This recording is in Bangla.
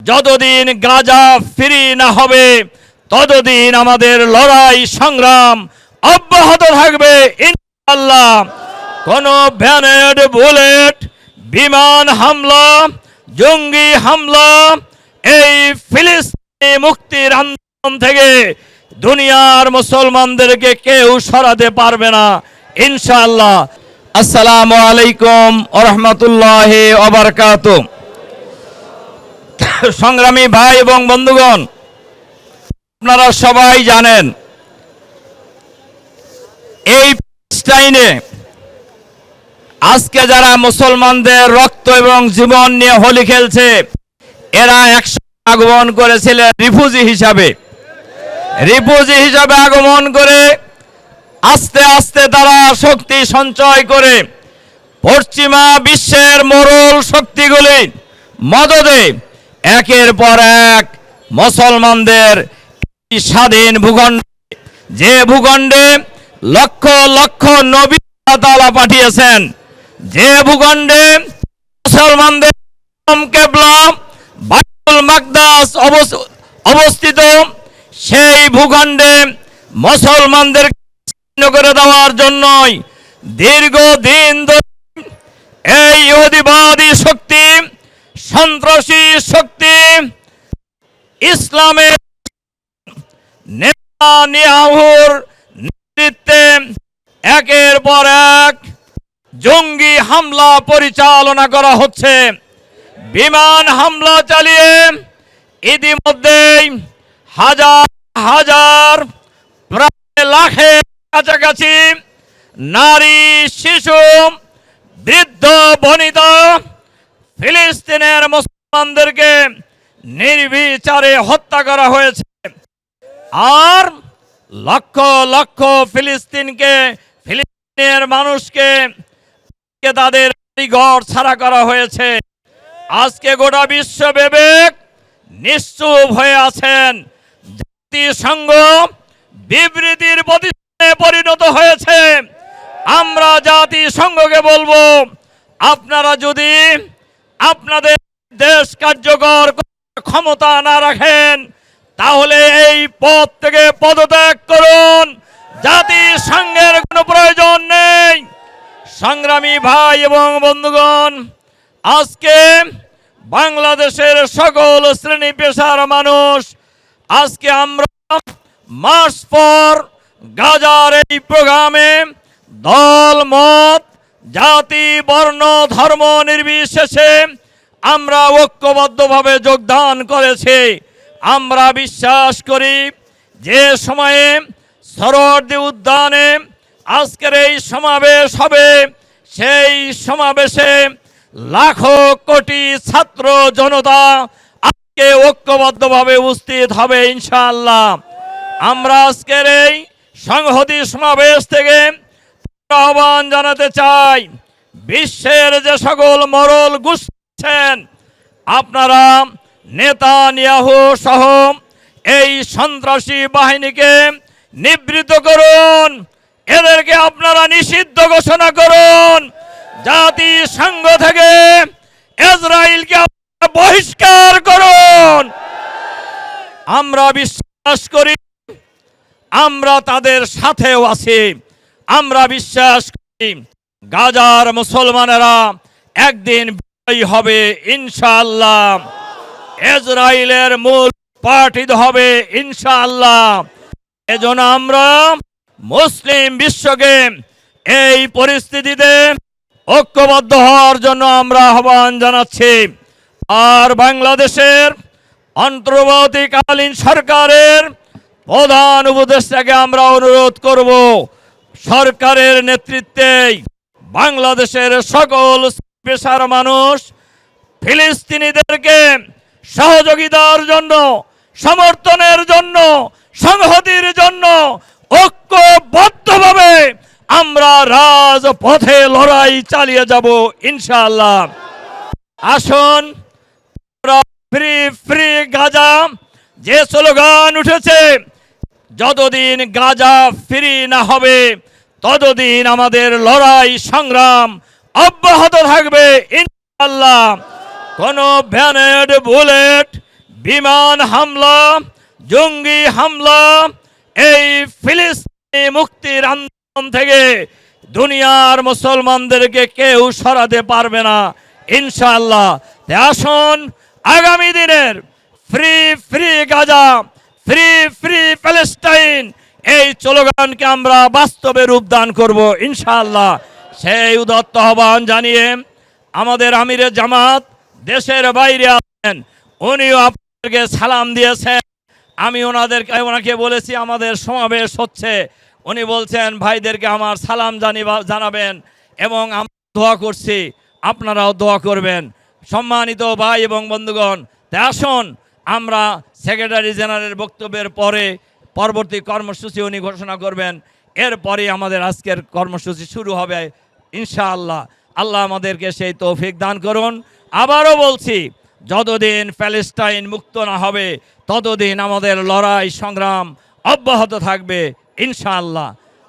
যতদিন গাজা ফ্রি না হবে ততদিন আমাদের লড়াই সংগ্রাম অব্যাহত থাকবে ইনশাআল্লাহ। কোন গ্রেনেড, বুলেট, বিমান হামলা, জঙ্গি হামলা এই ফিলিস্তিনি মুক্তির আন্দোলন থেকে দুনিয়ার মুসলমানদেরকে কেউ সরাতে পারবে না ইনশাআল্লাহ। আসসালামু আলাইকুম ওয়া রাহমাতুল্লাহি ওয়া বারাকাতুহু। সংগ্রামী ভাই এবং বন্ধুগণ, আপনারা সবাই জানেন এই প্যালেস্টাইনে আজকে যারা মুসলমানদের রক্ত এবং জীবন নিয়ে হোলি খেলছে, এরা একসময় আগমন করেছিলেন রিফিউজি হিসাবে আগমন করে আস্তে আস্তে তারা শক্তি সঞ্চয় করে পশ্চিমা বিশ্বের মোড়ল শক্তিগুলি মদদে একের পর এক মুসলমানদের স্বাধীন ভূখণ্ডে, যে ভূখণ্ডে লক্ষ লক্ষ নবী আল্লাহ পাঠিয়েছেন, যে ভূখণ্ডে মুসলমানদের কিবলা বাইতুল মাকদাস অবস্থিত, সেই ভূখণ্ডে মুসলমানদের করে দেওয়ার জন্যই দীর্ঘদিন ধরে এই ইহুদিবাদী শক্তি, সন্ত্রাসী শক্তি, ইসলামের নেতানিয়াহুর নেতৃত্বে একের পর এক জঙ্গি হামলা পরিচালনা করা হচ্ছে। বিমান হামলা চালিয়ে ইতিমধ্যেই হাজার হাজার, প্রায় লাখের কাছাকাছি নারী, শিশু, বৃদ্ধ বনিতা ফিলিস্তিনের মুসলমানদেরকে নির্বিচারে হত্যা করা হয়েছে। আর লক্ষ লক্ষ ফিলিস্তিনের মানুষকে তাদের ঘর ছাড়া করা হয়েছে। আজকে গোটা বিশ্ব বিবেক নিশ্চুপ হয়ে আছেন। জাতিসংঘ বিবৃতির প্রতিষ্ঠানে পরিণত হয়েছে। আমরা জাতিসংঘকে বলবো, আপনারা যদি আপনাদের দেশ কার্যকর ক্ষমতা না রাখেন তাহলে এই পদ থেকে পদত্যাগ করুন। জাতিসংঘের কোনো প্রয়োজন নেই। সংগ্রামী ভাই এবং বন্ধুগণ, আজকে বাংলাদেশের সকল শ্রেণী পেশার মানুষ, আজকে আমরা মার্চ ফর গাজার এই প্রোগ্রামে দল, মত, জাতি, বর্ণ, ধর্ম নির্বিশেষে আমরা ঐক্যবদ্ধভাবে যোগদান করেছি। আমরা বিশ্বাস করি যে সময়ে সরোয়ার্দী উদ্যানে আজকের এই সমাবেশ হবে, সেই সমাবেশে লাখো কোটি ছাত্র জনতা আজকে ঐক্যবদ্ধভাবে উপস্থিত হবে ইনশাআল্লাহ। আমরা আজকের এই সংহতি সমাবেশ থেকে আহ্বান জানাতে চাই, বিশ্বের যে সকল মোড়ল গোষ্ঠী, আপনারা নেতানিয়াহু সহ এই সন্ত্রাসী বাহিনীকে নিবৃত করুন, এদেরকে আপনারা নিষিদ্ধ ঘোষণা করুন। জাতিসংঘ থেকে ইসরায়েলকে বহিষ্কার করুন। আমরা বিশ্বাস করি আমরা তাদের সাথেও আছি। আমরা বিশ্বাস করি গাজার মুসলমানেরা একদিন বিজয়ী হবে ইনশাআল্লাহ। ইসরায়েলের মূল পাঠিত হবে ইনশাআল্লাহ। এজন্য আমরা মুসলিম বিশ্বকে এই পরিস্থিতিতে ঐক্যবদ্ধ হওয়ার জন্য আমরা আহ্বান জানাচ্ছি। আর বাংলাদেশের অন্তর্বর্তীকালীন সরকারের প্রধান উপদেষ্টাকে আমরা অনুরোধ করব, সরকারের নেতৃত্বে বাংলাদেশের সকল পেশার মানুষ ফিলিস্তিনিদেরকে সহযোগিতার জন্য, সমর্থনের জন্য, সংহতির জন্য ঐক্যবদ্ধভাবে আমরা রাজপথে লড়াই চালিয়ে যাব ইনশাআল্লাহ। আসুন ফ্রি ফ্রি গাজা যে স্লোগান উঠেছে, যতদিন গাজা ফ্রি না হবে ততদিন আমাদের লড়াই সংগ্রাম অব্যাহত থাকবে ইনশাআল্লাহ। কোনো গ্রেনেড, বুলেট, বিমান হামলা, জঙ্গি হামলা, এই ফিলিস্তিনি মুক্তির আন্দোলন থেকে দুনিয়ার মুসলমানদেরকে কেউ সরাতে পারবে না ইনশাআল্লাহ। তাই আসুন আগামী দিনের free free Gaza, free free Palestine এই স্লোগানকে আমরা বাস্তবে রূপদান করব ইনশাআল্লাহ। সেই উদাত্ত আহ্বান জানিয়ে আমাদের আমিরে জামাত দেশের বাইরে আছেন, উনিও আপনাদেরকে সালাম দিয়েছেন। আমি ওনাকে বলেছি আমাদের সমাবেশ হচ্ছে, উনি বলছেন ভাইদেরকে আমার সালাম জানাবেন এবং আমরা দোয়া করছি, আপনারাও দোয়া করবেন। সম্মানিত ভাই এবং বন্ধুগণ, তাই আসুন আমরা সেক্রেটারি জেনারেল বক্তব্যের পরে পরবর্তী কর্মসূচি উনি ঘোষণা করবেন, এরপরে আমাদের আজকের কর্মসূচি শুরু হবে ইনশাআল্লাহ। আল্লাহ আমাদেরকে সেই তৌফিক দান করুন। আবারও বলছি, যতদিন প্যালেস্টাইন মুক্ত না হবে ততদিন আমাদের লড়াই সংগ্রাম অব্যাহত থাকবে ইনশাআল্লাহ।